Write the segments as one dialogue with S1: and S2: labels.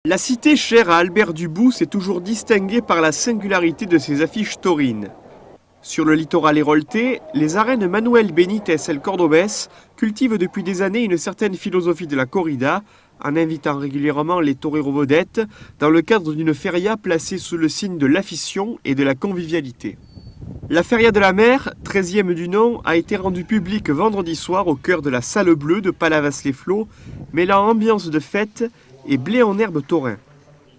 S1: La cité chère à Albert Dubout s'est toujours distinguée par la singularité de ses affiches taurines. Sur le littoral héroltais, les arènes Manuel Benítez El Cordobés cultivent depuis des années une certaine philosophie de la corrida, en invitant régulièrement les toreros vedettes dans le cadre d'une feria placée sous le signe de l'affition et de la convivialité. La feria de la mer, 13e du nom, a été rendue publique vendredi soir au cœur de la salle bleue de Palavas-les-Flots, mêlant ambiance de fête et blé en herbe taurin.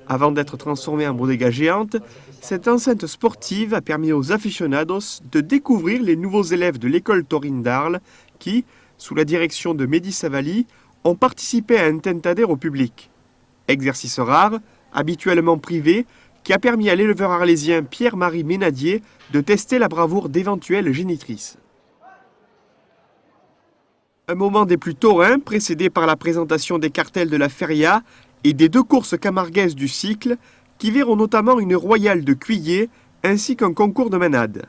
S1: Avant d'être transformée en bodega géante, cette enceinte sportive a permis aux aficionados de découvrir les nouveaux élèves de l'école taurine d'Arles qui, sous la direction de Mehdi Savali, ont participé à un tentadère au public. Exercice rare, habituellement privé, qui a permis à l'éleveur arlésien Pierre-Marie Ménadier de tester la bravoure d'éventuelles génitrices. Un moment des plus taurins, précédé par la présentation des cartels de la feria et des deux courses camarguaises du cycle, qui verront notamment une royale de Cuillé ainsi qu'un concours de manade.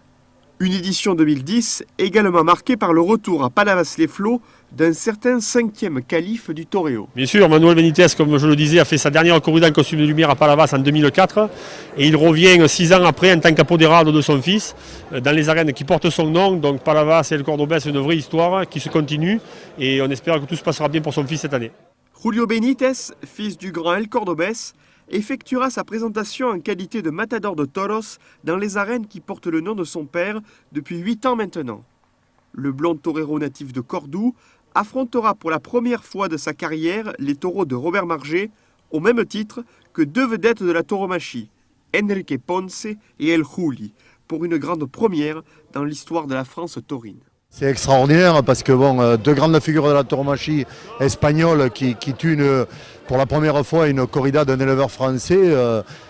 S1: Une édition 2010 également marquée par le retour à Palavas-les-Flots d'un certain 5e calife du Toreo.
S2: Bien sûr, Manuel Benítez, comme je le disais, a fait sa dernière corrida en costume de lumière à Palavas en 2004 et il revient 6 ans après en tant qu'apoderado de son fils dans les arènes qui portent son nom. Donc Palavas et El Cordobés, c'est une vraie histoire qui se continue et on espère que tout se passera bien pour son fils cette année.
S1: Julio Benítez, fils du grand El Cordobés, effectuera sa présentation en qualité de matador de toros dans les arènes qui portent le nom de son père depuis 8 ans maintenant. Le blond torero natif de Cordoue affrontera pour la première fois de sa carrière les taureaux de Robert Margé, au même titre que deux vedettes de la tauromachie, Enrique Ponce et El Juli, pour une grande première dans l'histoire de la France taurine.
S3: C'est extraordinaire parce que deux grandes figures de la tauromachie espagnole qui tuent pour la première fois une corrida d'un éleveur français,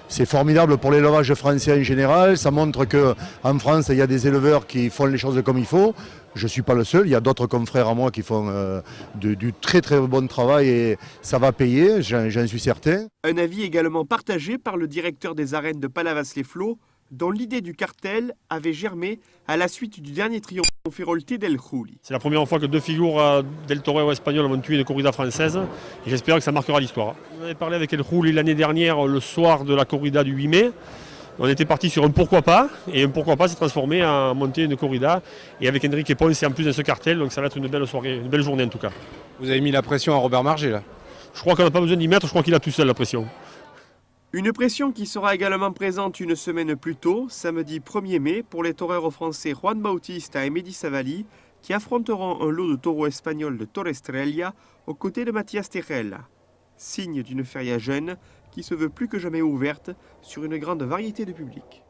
S3: c'est formidable pour l'élevage français en général. Ça montre qu'en France, il y a des éleveurs qui font les choses comme il faut. Je ne suis pas le seul, il y a d'autres confrères à moi qui font du très très bon travail et ça va payer, j'en suis certain.
S1: Un avis également partagé par le directeur des arènes de Palavas-les-Flots, dont l'idée du cartel avait germé à la suite du dernier triomphe héroltais d'El Juli.
S2: C'est la première fois que deux figures del torero espagnol vont tuer une corrida française et j'espère que ça marquera l'histoire. On avait parlé avec El Juli l'année dernière, le soir de la corrida du 8 mai. On était parti sur un pourquoi pas, et un pourquoi pas s'est transformé en monter une corrida. Et avec Enrique Ponce en plus dans ce cartel, donc ça va être une belle soirée, une belle journée en tout cas.
S4: Vous avez mis la pression à Robert Margé là?
S2: Je crois qu'on n'a pas besoin d'y mettre, je crois qu'il a tout seul la pression.
S1: Une pression qui sera également présente une semaine plus tôt, samedi 1er mai, pour les toreros français Juan Bautista et Mehdi Savali, qui affronteront un lot de taureaux espagnols de Torrestrella aux côtés de Mathias Tejela. Signe d'une feria jeune qui se veut plus que jamais ouverte sur une grande variété de publics.